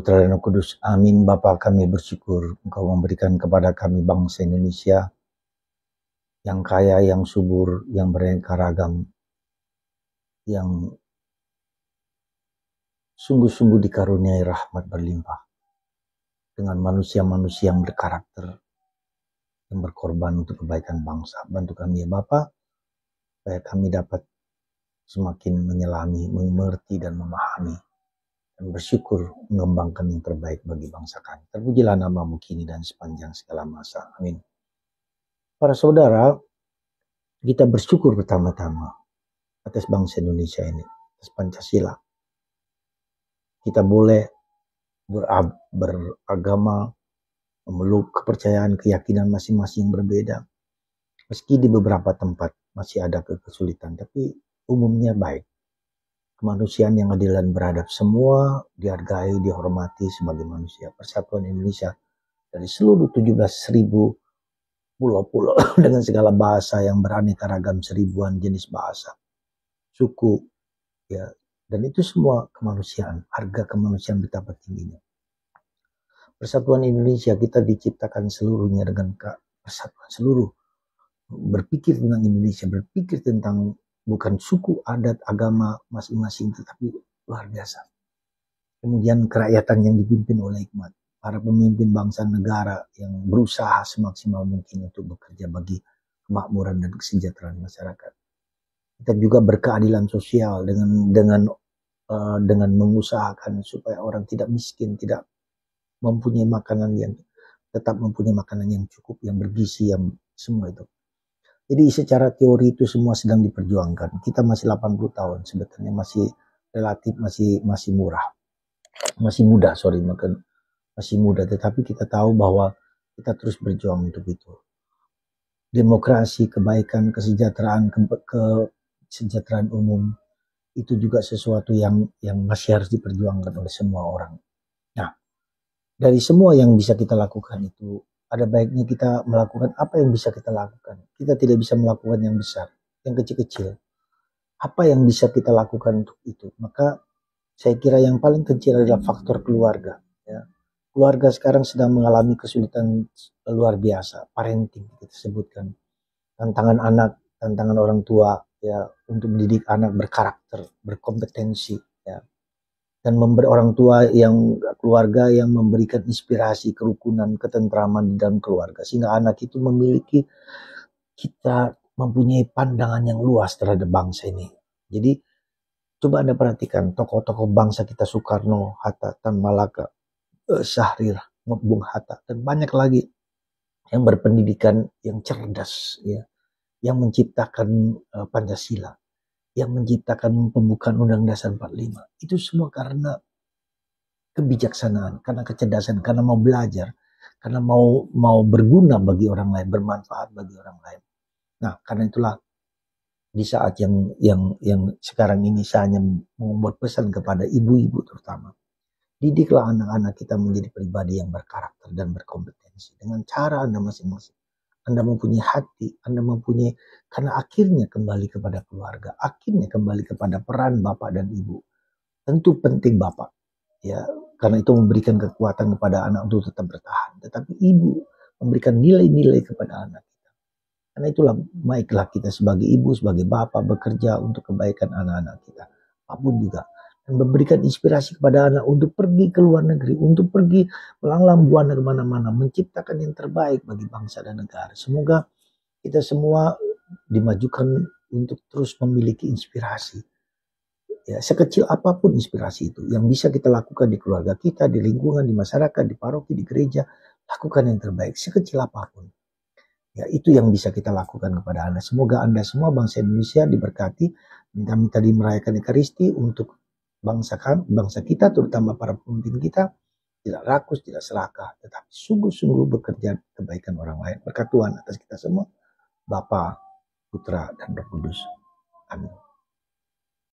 Putra dan Roh Kudus. Amin. Bapa, kami bersyukur Engkau memberikan kepada kami bangsa Indonesia yang kaya, yang subur, yang beraneka ragam, yang sungguh-sungguh dikaruniai rahmat berlimpah dengan manusia-manusia yang berkarakter, yang berkorban untuk kebaikan bangsa. Bantu kami ya Bapa, supaya kami dapat semakin menyelami, mengerti dan memahami dan bersyukur mengembangkan yang terbaik bagi bangsa kami. Terpujilah nama-Mu kini dan sepanjang segala masa. Amin. Para saudara, kita bersyukur pertama-tama atas bangsa Indonesia ini, atas Pancasila. Kita boleh beragama, memeluk kepercayaan, keyakinan masing-masing berbeda. Meski di beberapa tempat masih ada kesulitan, tapi umumnya baik. Kemanusiaan yang adil dan beradab, semua dihargai, dihormati sebagai manusia. Persatuan Indonesia dari seluruh 17.000 pulau-pulau dengan segala bahasa yang beraneka ragam, seribuan jenis bahasa, suku, ya, dan itu semua kemanusiaan, harga kemanusiaan betapa tingginya. Persatuan Indonesia, kita diciptakan seluruhnya dengan persatuan seluruh. Berpikir tentang Indonesia, berpikir tentang bukan suku, adat, agama masing-masing, tetapi luar biasa. Kemudian kerakyatan yang dipimpin oleh hikmat, para pemimpin bangsa negara yang berusaha semaksimal mungkin untuk bekerja bagi kemakmuran dan kesejahteraan masyarakat. Kita juga berkeadilan sosial dengan mengusahakan supaya orang tidak miskin, tidak mempunyai makanan yang tetap mempunyai makanan yang cukup, yang bergizi, yang semua itu. Jadi secara teori itu semua sedang diperjuangkan. Kita masih 80 tahun sebetulnya, masih relatif masih murah. Masih muda, masih muda, tetapi kita tahu bahwa kita terus berjuang untuk itu. Demokrasi, kebaikan, kesejahteraan, kesejahteraan umum itu juga sesuatu yang masih harus diperjuangkan oleh semua orang. Nah, dari semua yang bisa kita lakukan itu, ada baiknya kita melakukan apa yang bisa kita lakukan. Kita tidak bisa melakukan yang besar, yang kecil-kecil. Apa yang bisa kita lakukan untuk itu? Maka saya kira yang paling kecil adalah faktor keluarga. Ya. Keluarga sekarang sedang mengalami kesulitan luar biasa, parenting kita sebutkan. Tantangan anak, tantangan orang tua ya untuk mendidik anak berkarakter, berkompetensi ya. Dan memberi orang tua yang keluarga yang memberikan inspirasi, kerukunan, ketentraman di dalam keluarga sehingga anak itu memiliki, kita mempunyai pandangan yang luas terhadap bangsa ini. Jadi coba Anda perhatikan tokoh-tokoh bangsa kita, Soekarno, Hatta, Tan Malaka, Syahrir, Bung Hatta, dan banyak lagi yang berpendidikan, yang cerdas, ya, yang menciptakan Pancasila, yang menciptakan pembukaan Undang Dasar 45. Itu semua karena kebijaksanaan, karena kecerdasan, karena mau belajar, karena mau berguna bagi orang lain, bermanfaat bagi orang lain. Nah, karena itulah di saat yang sekarang ini saya hanya membuat pesan kepada ibu-ibu terutama. Didiklah anak-anak kita menjadi pribadi yang berkarakter dan berkompetensi dengan cara Anda masing-masing. Anda mempunyai hati, Anda mempunyai, karena akhirnya kembali kepada keluarga, akhirnya kembali kepada peran bapak dan ibu. Tentu penting bapak, ya, karena itu memberikan kekuatan kepada anak untuk tetap bertahan. Tetapi ibu memberikan nilai-nilai kepada anak kita. Karena itulah baiklah kita sebagai ibu, sebagai bapak bekerja untuk kebaikan anak-anak kita. Apapun juga. Dan memberikan inspirasi kepada anak untuk pergi ke luar negeri, untuk pergi melanglang buana kemana-mana, menciptakan yang terbaik bagi bangsa dan negara. Semoga kita semua dimajukan untuk terus memiliki inspirasi. Ya, sekecil apapun inspirasi itu, yang bisa kita lakukan di keluarga kita, di lingkungan, di masyarakat, di paroki, di gereja, lakukan yang terbaik, sekecil apapun. Ya, itu yang bisa kita lakukan kepada Anda. Semoga Anda semua bangsa Indonesia diberkati. Kami tadi merayakan Ekaristi untuk bangsa kita, terutama para pemimpin kita, tidak rakus, tidak serakah, tetapi sungguh-sungguh bekerja kebaikan orang lain. Berkat Tuhan atas kita semua, Bapa, Putra, dan Roh Kudus. Amin.